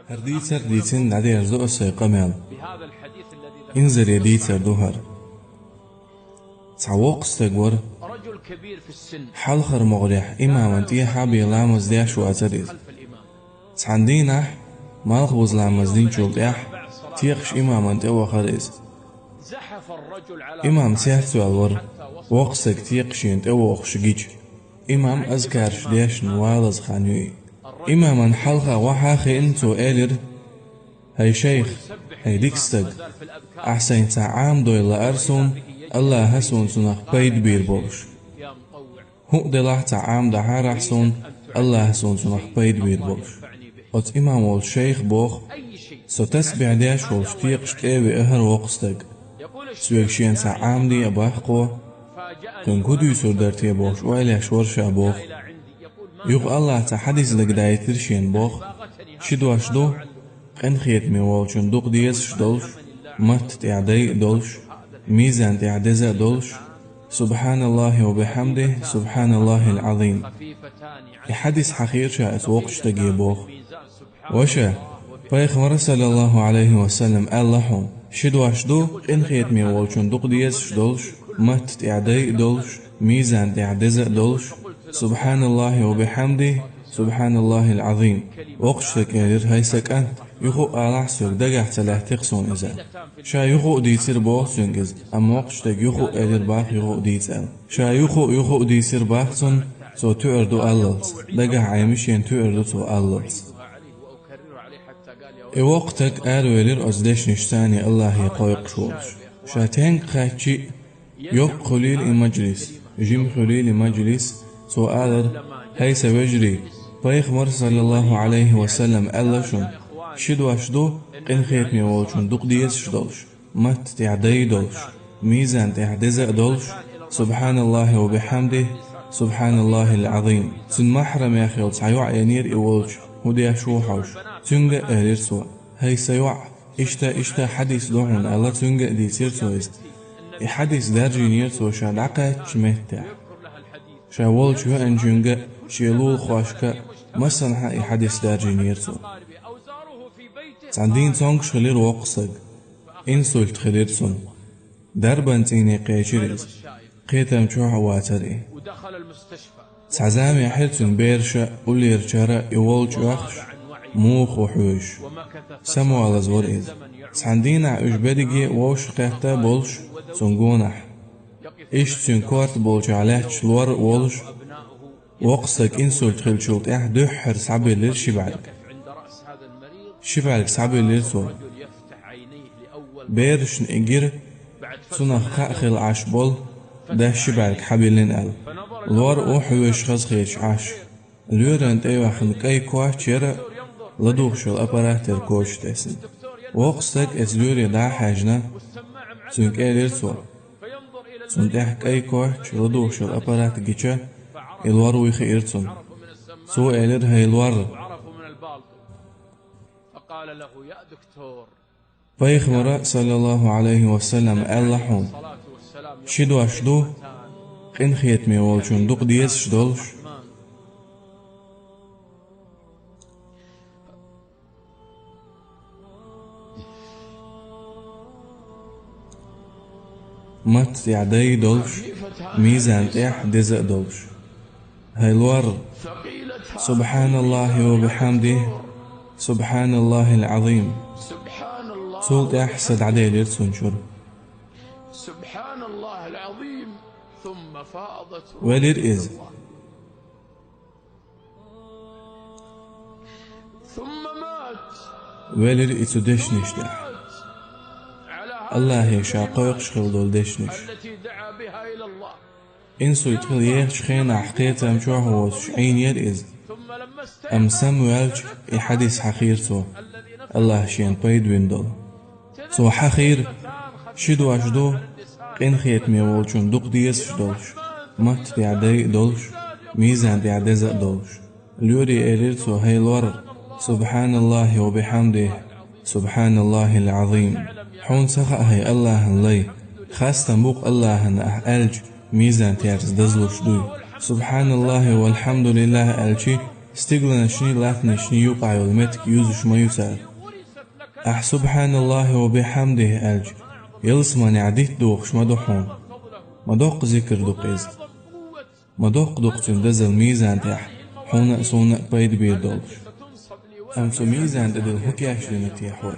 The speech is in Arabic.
هرديتر ديتن عدي يرزق السيقمال انزل يديتر دوهر تعوق استقور رجل كبير في السن حلخر مغرح إماما تيحا بيلامز دياش واتريز تعندينح مالخ بوزلامز دين شولتيح تيقش إماما تيوا خريز زحف الرجل على إمام سيحتو الور وقسك تيقشين تيوا وخشجيج إمام أذكارش دياش نوالز خانيوي إماما حلخة وحاخي انتو إلر هاي شيخ هاي ديكستق أحسين تعام دويلا أرسون الله هسون سنخ بيد بير بولش هو دلاح تعام دحار أحسون الله هسون سنخ بيد بير بولش وط إمام والشيخ بوخ ستسبع دياش والشتيق شتيوي أهر وقستق سويكشين تعام دي أباحقو تنكدو يسور درتي بوش وإليش ورشا بوخ يوغ الله تحديث لك دايترشين بوخ شدواش دو قنخيت ميوالشن دوق ديز شدولش مت تعدي دولش ميزان تعدزة دولش سبحان الله وبحمده سبحان الله العظيم يحدث حقير شاء اتوقش تجيبوخ وشا فيخمر صلى الله عليه وسلم اللحو شدواش دو قنخيت ميوالشن دوق ديز شدولش مت تعدي دولش ميزان تعدزة دولش سبحان الله وبحمده سبحان الله العظيم وقشتك إلير هايسك أنت يخو آلاح سوك دقاح تلاح تقصون إزال شا يخو ديسير بوخ سنجز أما وقشتك يخو إلير باخ يخو ديسال شا يخو ديسير باخ سن سو تؤردو أللس دقاح عيمشين تؤردو سو أللس وقتك آلو إلير أزدش نشتاني الله يقويق شولش شا تنك خاكي يوك خليل المجلس جيم خليل المجلس سو آلر هيس وجري فيخمر صلى الله عليه وسلم ألشن شدواش دو قنخيت ميوالشن دوق ديز شدولش مت تعدي دولش ميزان تعدزة دولش سبحان الله وبحمده سبحان الله العظيم سن محرم يا خيل سعيوع ينير إولش وديا شوحوش تنجا أهلير سوا هيس يوع إشتا حديث دوحن الله تنجا ديسير سويست حديث دارجي نير سوا شادعقا شمهتع شاولش يو أنجنجا شيلول خواشكا مسنحا حديث دارجي نير سوا تعندين تونك خلير وقصق إنسولت خلير سن دربان تيني قيشريز قيتم شوح واتري تعزامي حلتن بيرشا ولير شارا يولج وخش موخ وحوش سمو على زوريز تعندين عجبدقي ووش قيتا بولش سنقونح إيش تنكوارت بولش عليه شلور وولش وقصك إنسولت خلشولت دحر صعب اللير شبعلك صعب الليل سوا بيرش نئجر سنة خاخل عشبول ده شبعلك حبيلين قال لور اوحوش خز خيش عاش لورنت ايوه خنكاي كواش يرى لدوخش الابارات الكوش تسن وقصك اس لوري دا حاجنا سنك ايلير سوا سنت احكاي كواش لدوخش الابارات جيشا الوار ويخيرتسن سو ايلير هاي الوار قال له يا دكتور فيخمر صلى الله عليه وسلم اللحون شدو أشدو قنخيت ميوالشون دوق ديز شدولش مت يعدي دولش ميزان دزق دولش هيلور سبحان الله وبحمده سبحان الله العظيم سولت أحسد عليه للسنشر سبحان الله العظيم ثم فاضت ولير إز ثم مات ولير إتو دشنش دح الله يشاقوق شخل دول دشنش التي دعا بها إلى الله إنسو يدخل يخش خينا حقيقة مشوح وش عين ير إز أم سموالج يحدث حقيرته الله شين بيد ويندل سو حقير شدو أشدو قنخيت ميوالشون دوق ديز شدولش مت تعدي دولش ميزان تعدزق دولش لوري إليرتو هاي الور سبحان الله وبحمده سبحان الله العظيم حون سخا هاي الله لي خاصة بوق الله ألج ميزان تعرز دزلوش دوي سبحان الله والحمد لله ألشي استقلنشني لاتنشني يوقع المتك يوزش ما يسال أح سبحان الله وبحمده ألج يلسمن عديت دوخش مدوحون مدوق ذكر دوقيز مدوق دوقتن دزل ميزان تاح حونا سونا بيد بيدولش أمسو ميزان ددل هكياش لنتيحوي